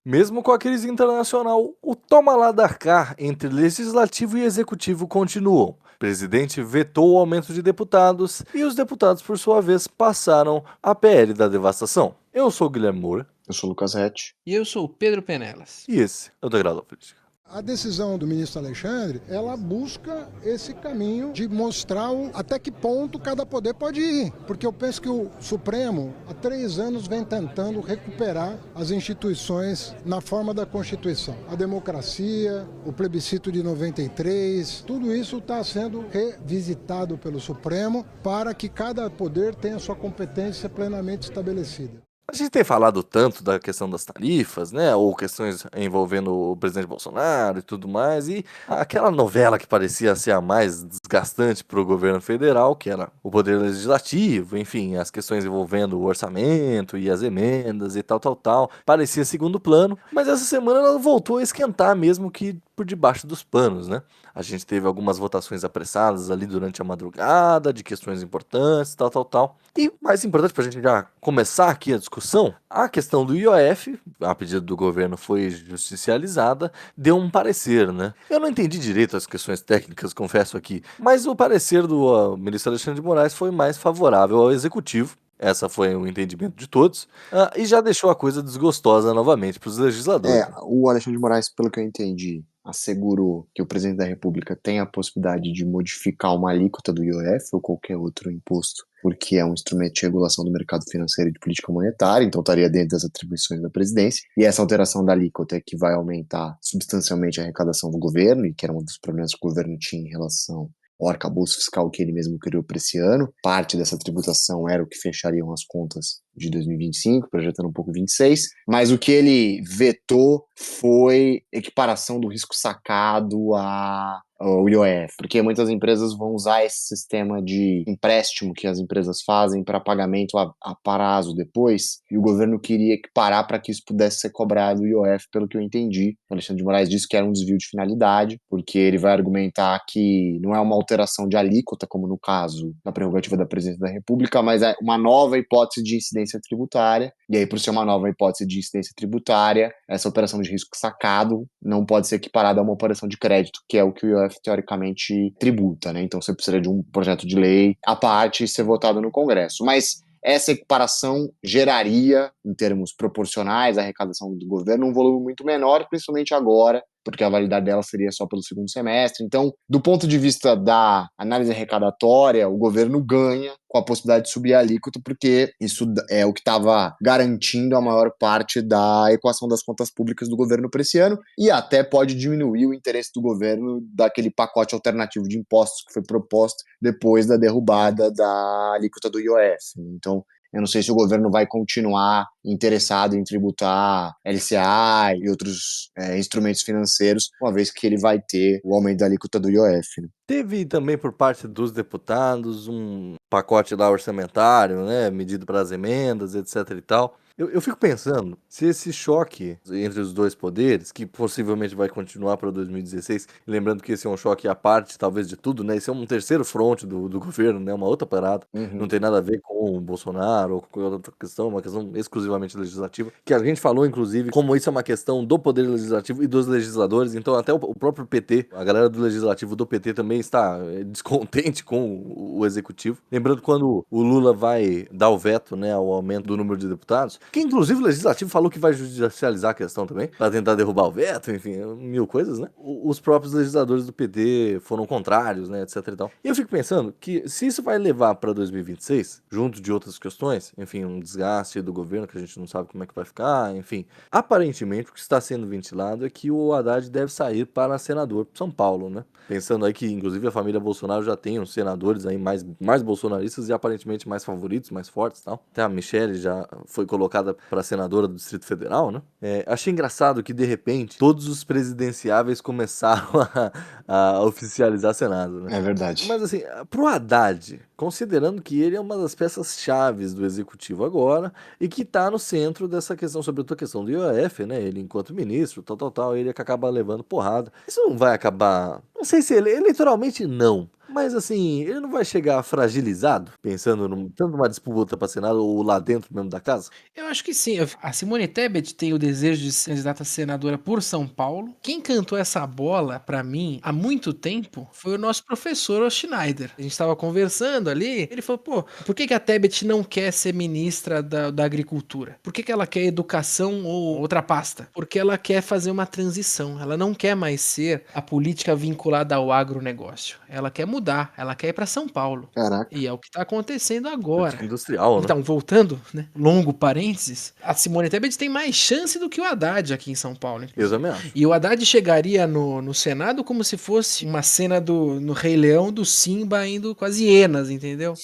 Mesmo com a crise internacional, o toma lá da cá entre legislativo e executivo continuou. O presidente vetou o aumento de deputados e os deputados, por sua vez, passaram a PL da devastação. Eu sou o Guilherme Moura Eu sou o Lucas Rett. E eu sou o Pedro Penelas. e esse é o Degrau da Política. A decisão do ministro Alexandre, ela busca esse caminho de mostrar até que ponto cada poder pode ir. Porque eu penso que o Supremo, há 3 anos, vem tentando recuperar as instituições na forma da Constituição. A democracia, o plebiscito de 93, tudo isso está sendo revisitado pelo Supremo para que cada poder tenha sua competência plenamente estabelecida. A gente tem falado tanto da questão das tarifas, né, ou questões envolvendo o presidente Bolsonaro e tudo mais, e aquela novela que parecia ser a mais desgastante para o governo federal, que era o poder legislativo, enfim, as questões envolvendo o orçamento e as emendas e tal, parecia segundo plano, mas essa semana ela voltou a esquentar mesmo que por debaixo dos panos, né? A gente teve algumas votações apressadas ali durante a madrugada, de questões importantes, tal. E mais importante para a gente já começar aqui a discussão, a questão do IOF, a pedido do governo foi justicializada, deu um parecer, né? Eu não entendi direito as questões técnicas, confesso aqui, mas o parecer do ministro Alexandre de Moraes foi mais favorável ao executivo. Essa foi o entendimento de todos, e já deixou a coisa desgostosa novamente para os legisladores. O Alexandre de Moraes, pelo que eu entendi, assegurou que o presidente da República tem a possibilidade de modificar uma alíquota do IOF ou qualquer outro imposto, porque é um instrumento de regulação do mercado financeiro e de política monetária, então estaria dentro das atribuições da presidência. E essa alteração da alíquota é que vai aumentar substancialmente a arrecadação do governo, e que era um dos problemas que o governo tinha em relação ao arcabouço fiscal que ele mesmo criou para esse ano. Parte dessa tributação era o que fechariam as contas de 2025, projetando um pouco 26, mas o que ele vetou foi equiparação do risco sacado ao IOF, porque muitas empresas vão usar esse sistema de empréstimo que as empresas fazem para pagamento a prazo depois, e o governo queria equiparar para que isso pudesse ser cobrado o IOF, pelo que eu entendi. O Alexandre de Moraes disse que era um desvio de finalidade, porque ele vai argumentar que não é uma alteração de alíquota, como no caso da prerrogativa da presidência da República, mas é uma nova hipótese de incidência tributária, e aí, por ser uma nova hipótese de incidência tributária, essa operação de risco sacado não pode ser equiparada a uma operação de crédito, que é o que o IOF teoricamente tributa, né? Então você precisa de um projeto de lei à parte e ser votado no Congresso. Mas essa equiparação geraria, em termos proporcionais à arrecadação do governo, um volume muito menor, principalmente agora, porque a validade dela seria só pelo segundo semestre. Então, do ponto de vista da análise arrecadatória, o governo ganha com a possibilidade de subir a alíquota, porque isso é o que estava garantindo a maior parte da equação das contas públicas do governo para esse ano, e até pode diminuir o interesse do governo daquele pacote alternativo de impostos que foi proposto depois da derrubada da alíquota do IOF. Então, eu não sei se o governo vai continuar interessado em tributar LCA e outros instrumentos financeiros, uma vez que ele vai ter o aumento da alíquota do IOF, né? Teve também por parte dos deputados um pacote lá orçamentário, né, medido para as emendas, etc e tal. Eu fico pensando, se esse choque entre os dois poderes, que possivelmente vai continuar para 2016, lembrando que esse é um choque à parte, talvez, de tudo, né? Esse é um terceiro fronte do governo, né? Uma outra parada. Não tem nada a ver com o Bolsonaro ou com outra questão, uma questão exclusivamente legislativa. Que a gente falou, inclusive, como isso é uma questão do poder legislativo e dos legisladores. Então, até o próprio PT, a galera do legislativo do PT também está descontente com o executivo. Lembrando quando o Lula vai dar o veto, né, ao aumento do número de deputados, que inclusive o legislativo falou que vai judicializar a questão também, para tentar derrubar o veto, enfim, mil coisas, né? Os próprios legisladores do PT foram contrários, né, etc e tal. E eu fico pensando que se isso vai levar para 2026, junto de outras questões, enfim, um desgaste do governo que a gente não sabe como é que vai ficar, enfim, aparentemente o que está sendo ventilado é que o Haddad deve sair para senador por São Paulo, né? Pensando aí que, inclusive, a família Bolsonaro já tem uns senadores aí mais bolsonaristas e aparentemente mais favoritos, mais fortes e tal. Até a Michelle já foi colocada para senadora do Distrito Federal, né? Achei engraçado que, de repente, todos os presidenciáveis começaram a oficializar Senado, né? É verdade. Mas, assim, pro Haddad, considerando que ele é uma das peças-chaves do executivo agora e que tá no centro dessa questão, sobretudo a questão do IOF, né? Ele, enquanto ministro, tal, ele que acaba levando porrada. Isso não vai acabar... Não sei se eleitoralmente não, Mas assim, ele não vai chegar fragilizado, pensando tanto numa disputa para Senado ou lá dentro mesmo da casa? Eu acho que sim. A Simone Tebet tem o desejo de ser candidata a senadora por São Paulo. Quem cantou essa bola pra mim há muito tempo foi o nosso professor o Schneider. A gente estava conversando ali, ele falou, pô, por que a Tebet não quer ser ministra da agricultura? Por que ela quer educação ou outra pasta? Porque ela quer fazer uma transição. Ela não quer mais ser a política vinculada ao agronegócio. Ela quer mudar, ela quer ir pra São Paulo. Caraca. E é o que está acontecendo Política agora. industrial, né? Então, voltando, né? Longo parênteses, a Simone Tebet tem mais chance do que o Haddad aqui em São Paulo. Eu também acho. E o Haddad chegaria no Senado como se fosse uma cena no Rei Leão do Simba indo com as hienas, entendeu?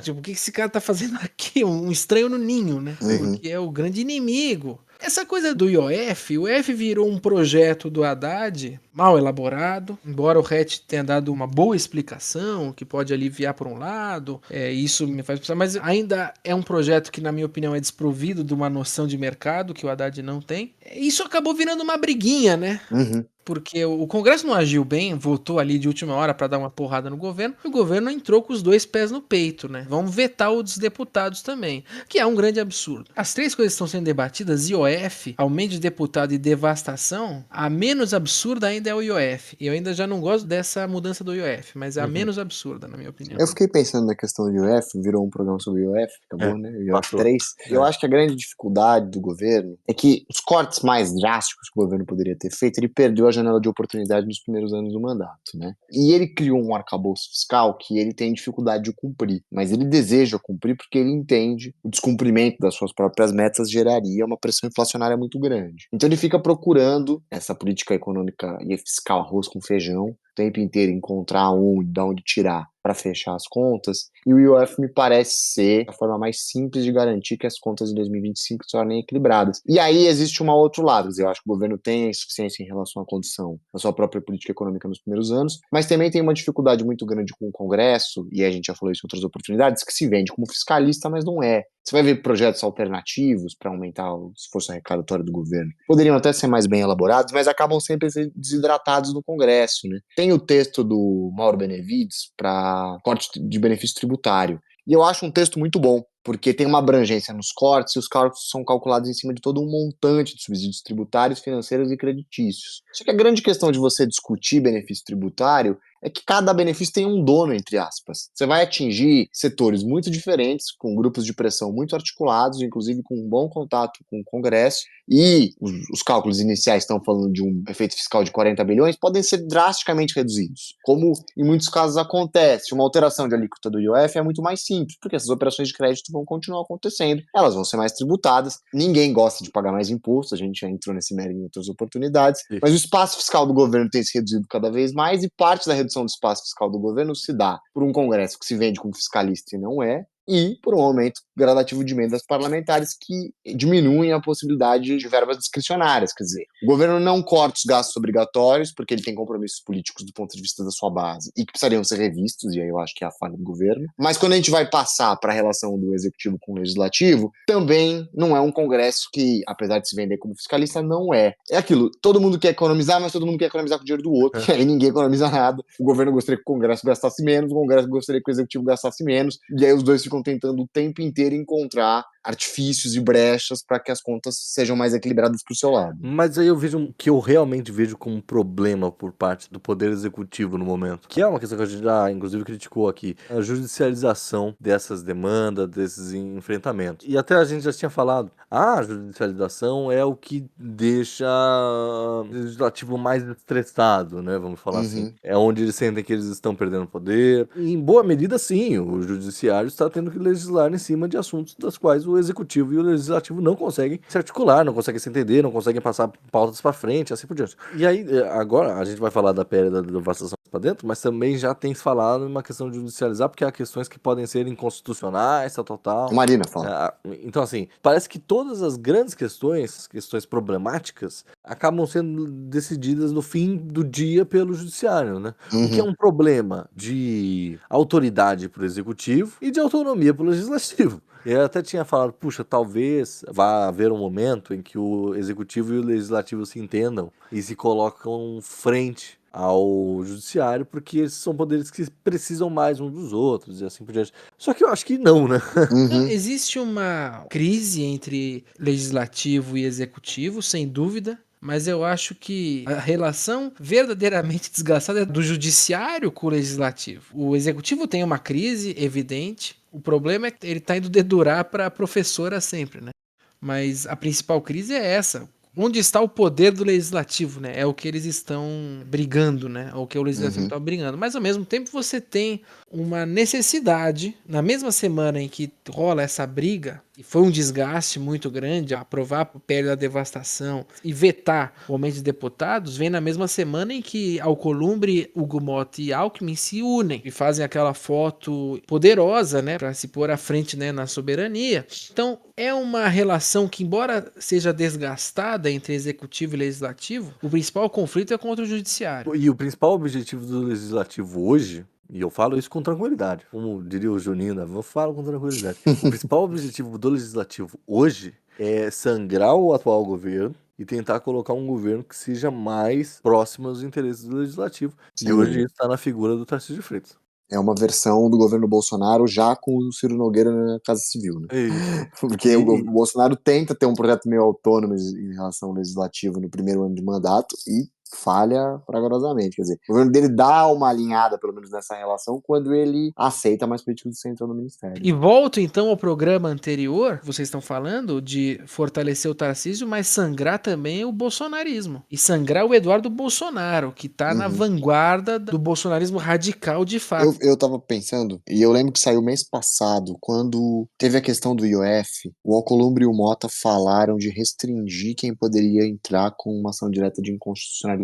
Tipo, o que esse cara tá fazendo aqui? Um estranho no ninho, né? Uhum. Porque é o grande inimigo. Essa coisa do IOF, o IOF virou um projeto do Haddad mal elaborado, embora o RET tenha dado uma boa explicação, que pode aliviar por um lado, isso me faz pensar, mas ainda é um projeto que, na minha opinião, é desprovido de uma noção de mercado que o Haddad não tem. Isso acabou virando uma briguinha, né? Uhum. Porque o Congresso não agiu bem, votou ali de última hora para dar uma porrada no governo, e o governo entrou com os 2 pés no peito, né? Vamos vetar os deputados também, que é um grande absurdo. As 3 coisas que estão sendo debatidas, IOF, aumento de deputado e devastação, a menos absurda ainda é o IOF. E eu ainda já não gosto dessa mudança do IOF, mas é a menos absurda, na minha opinião. Eu fiquei pensando na questão do IOF, virou um programa sobre o IOF, acabou, né? O IOF passou. 3. Eu acho que a grande dificuldade do governo é que os cortes mais drásticos que o governo poderia ter feito, ele perdeu a janela de oportunidade nos primeiros anos do mandato, né? E ele criou um arcabouço fiscal que ele tem dificuldade de cumprir, mas ele deseja cumprir porque ele entende o descumprimento das suas próprias metas geraria uma pressão inflacionária muito grande. Então ele fica procurando essa política econômica e fiscal arroz com feijão, o tempo inteiro encontrar de onde tirar para fechar as contas, e o IOF me parece ser a forma mais simples de garantir que as contas de 2025 se tornem equilibradas. E aí existe um outro lado, eu acho que o governo tem a insuficiência em relação à condição da sua própria política econômica nos primeiros anos, mas também tem uma dificuldade muito grande com o Congresso, e a gente já falou isso em outras oportunidades, que se vende como fiscalista, mas não é. Você vai ver projetos alternativos para aumentar o esforço arrecadatório do governo. Poderiam até ser mais bem elaborados, mas acabam sempre desidratados no Congresso, né? Tem o texto do Mauro Benevides para corte de benefício tributário. E eu acho um texto muito bom, porque tem uma abrangência nos cortes e os cálculos são calculados em cima de todo um montante de subsídios tributários, financeiros e creditícios. Só que a grande questão de você discutir benefício tributário é que cada benefício tem um dono, entre aspas. Você vai atingir setores muito diferentes, com grupos de pressão muito articulados, inclusive com um bom contato com o Congresso, e os cálculos iniciais estão falando de um efeito fiscal de 40 bilhões, podem ser drasticamente reduzidos, como em muitos casos acontece. Uma alteração de alíquota do IOF é muito mais simples, porque essas operações de crédito vão continuar acontecendo, elas vão ser mais tributadas, ninguém gosta de pagar mais imposto, a gente já entrou nesse mérito em outras oportunidades, mas o espaço fiscal do governo tem se reduzido cada vez mais, e parte da redução do espaço fiscal do governo se dá por um Congresso que se vende como fiscalista e não é, e por um aumento gradativo de emendas parlamentares que diminuem a possibilidade de verbas discricionárias. Quer dizer, o governo não corta os gastos obrigatórios, porque ele tem compromissos políticos do ponto de vista da sua base, e que precisariam ser revistos, e aí eu acho que é a falha do governo. Mas quando a gente vai passar para a relação do executivo com o legislativo, também não é um Congresso que, apesar de se vender como fiscalista, não é. É aquilo, todo mundo quer economizar, mas todo mundo quer economizar com o dinheiro do outro, e aí ninguém economiza nada. O governo gostaria que o Congresso gastasse menos, o Congresso gostaria que o executivo gastasse menos, e aí os dois ficam tentando o tempo inteiro encontrar artifícios e brechas para que as contas sejam mais equilibradas para o seu lado. Mas aí eu vejo que eu realmente vejo como um problema por parte do Poder Executivo no momento, que é uma questão que a gente já, inclusive, criticou aqui, a judicialização dessas demandas, desses enfrentamentos. E até a gente já tinha falado, a judicialização é o que deixa o legislativo mais estressado, né, vamos falar assim. É onde eles sentem que eles estão perdendo poder. E, em boa medida, sim, o judiciário está tendo que legislar em cima de assuntos das quais o executivo e o legislativo não conseguem se articular, não conseguem se entender, não conseguem passar pautas para frente, assim por diante. E aí, agora, a gente vai falar da PL da devastação para dentro, mas também já tem falado em uma questão de judicializar, porque há questões que podem ser inconstitucionais, tal. Marina fala. Então, assim, parece que todas as grandes questões problemáticas, acabam sendo decididas no fim do dia pelo judiciário, né? O que é um problema de autoridade para o executivo e de autonomia para o legislativo. Eu até tinha falado, puxa, talvez vá haver um momento em que o executivo e o legislativo se entendam e se colocam frente ao judiciário, porque esses são poderes que precisam mais uns dos outros e assim por diante. Só que eu acho que não, né? Não, Uhum. existe uma crise entre legislativo e executivo, sem dúvida, mas eu acho que a relação verdadeiramente desgastada é do judiciário com o legislativo. O executivo tem uma crise evidente, o problema é que ele está indo dedurar para a professora sempre, né? Mas a principal crise é essa. Onde está o poder do legislativo, né? É o que eles estão brigando, né? É o que o legislativo Uhum. está brigando. Mas ao mesmo tempo você tem uma necessidade, na mesma semana em que rola essa briga, e foi um desgaste muito grande, aprovar o PL da devastação e vetar o aumento de deputados, vem na mesma semana em que Alcolumbre, Hugo Motta e Alckmin se unem e fazem aquela foto poderosa, né, para se pôr à frente, né, na soberania. Então, é uma relação que, embora seja desgastada entre executivo e legislativo, o principal conflito é contra o judiciário. E o principal objetivo do legislativo hoje, e eu falo isso com tranquilidade, como diria o Juninho, né? Eu falo com tranquilidade. O principal objetivo do legislativo hoje é sangrar o atual governo e tentar colocar um governo que seja mais próximo aos interesses do legislativo. E Sem hoje dúvida. isso está na figura do Tarcísio de Freitas. É uma versão do governo Bolsonaro já com o Ciro Nogueira na Casa Civil, né? É isso. Porque o Bolsonaro tenta ter um projeto meio autônomo em relação ao legislativo no primeiro ano de mandato e falha fragorosamente. Quer dizer, o governo dele dá uma alinhada, pelo menos nessa relação, quando ele aceita mais políticos do centro no ministério. E volto então ao programa anterior, vocês estão falando de fortalecer o Tarcísio, mas sangrar também o bolsonarismo. E sangrar o Eduardo Bolsonaro, que tá na vanguarda do bolsonarismo radical de fato. Eu tava pensando, e eu lembro que saiu mês passado, quando teve a questão do IOF, o Alcolumbre e o Motta falaram de restringir quem poderia entrar com uma ação direta de inconstitucionalidade,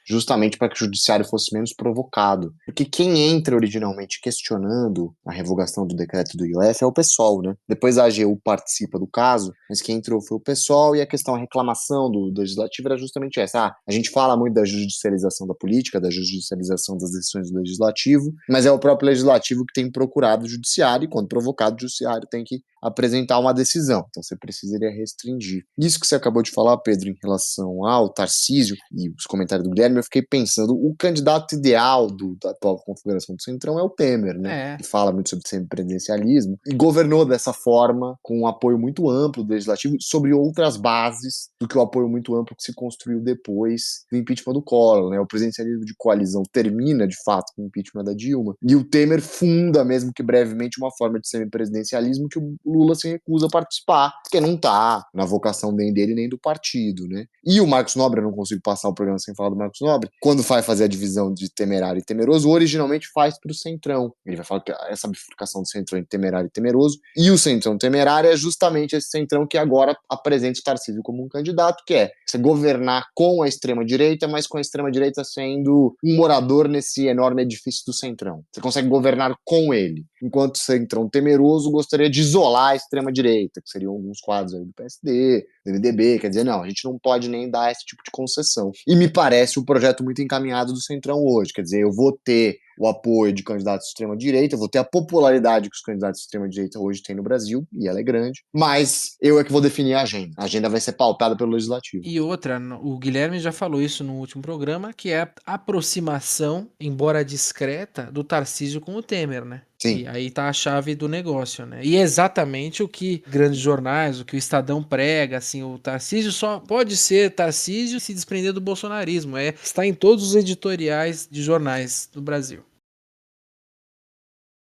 justamente para que o judiciário fosse menos provocado. Porque quem entra originalmente questionando a revogação do decreto do IOF é o PSOL, né? Depois a AGU participa do caso, mas quem entrou foi o PSOL e a questão, a reclamação do legislativo era justamente essa. A gente fala muito da judicialização da política, da judicialização das decisões do legislativo, mas é o próprio legislativo que tem procurado o judiciário e quando provocado o judiciário tem que apresentar uma decisão. Então você precisaria restringir. Isso que você acabou de falar, Pedro, em relação ao Tarcísio e os comentários do Guilherme, eu fiquei pensando, o candidato ideal da atual configuração do Centrão é o Temer, né? Que fala muito sobre semipresidencialismo e governou dessa forma, com um apoio muito amplo do legislativo, sobre outras bases do que o apoio muito amplo que se construiu depois do impeachment do Collor, né? O presidencialismo de coalizão termina, de fato, com o impeachment da Dilma, e o Temer funda, mesmo que brevemente, uma forma de semipresidencialismo que o Lula se recusa a participar, porque não tá na vocação nem dele nem do partido, né? E o Marcos Nobre, eu não consigo passar o programa sem falar do Marcos Nobre, quando vai fazer a divisão de temerário e temeroso, originalmente faz pro Centrão. Ele vai falar que essa bifurcação do Centrão entre temerário e temeroso, e o Centrão temerário é justamente esse Centrão que agora apresenta o Tarcísio como um candidato, que é você governar com a extrema-direita, mas com a extrema-direita sendo um morador nesse enorme edifício do Centrão. Você consegue governar com ele. Enquanto o Centrão temeroso gostaria de isolar a extrema-direita, que seriam alguns quadros aí do PSD, do MDB, quer dizer, não, a gente não pode nem dar esse tipo de concessão. E me parece um projeto muito encaminhado do Centrão hoje, quer dizer, eu vou ter o apoio de candidatos de extrema-direita, eu vou ter a popularidade que os candidatos de extrema-direita hoje têm no Brasil, e ela é grande, mas eu é que vou definir a agenda. A agenda vai ser pautada pelo Legislativo. E outra, o Guilherme já falou isso no último programa, que é a aproximação, embora discreta, do Tarcísio com o Temer, né? Sim. E aí tá a chave do negócio, né? E é exatamente o que grandes jornais, o que o Estadão prega, assim, o Tarcísio só pode ser Tarcísio se desprender do bolsonarismo. Está em todos os editoriais de jornais do Brasil.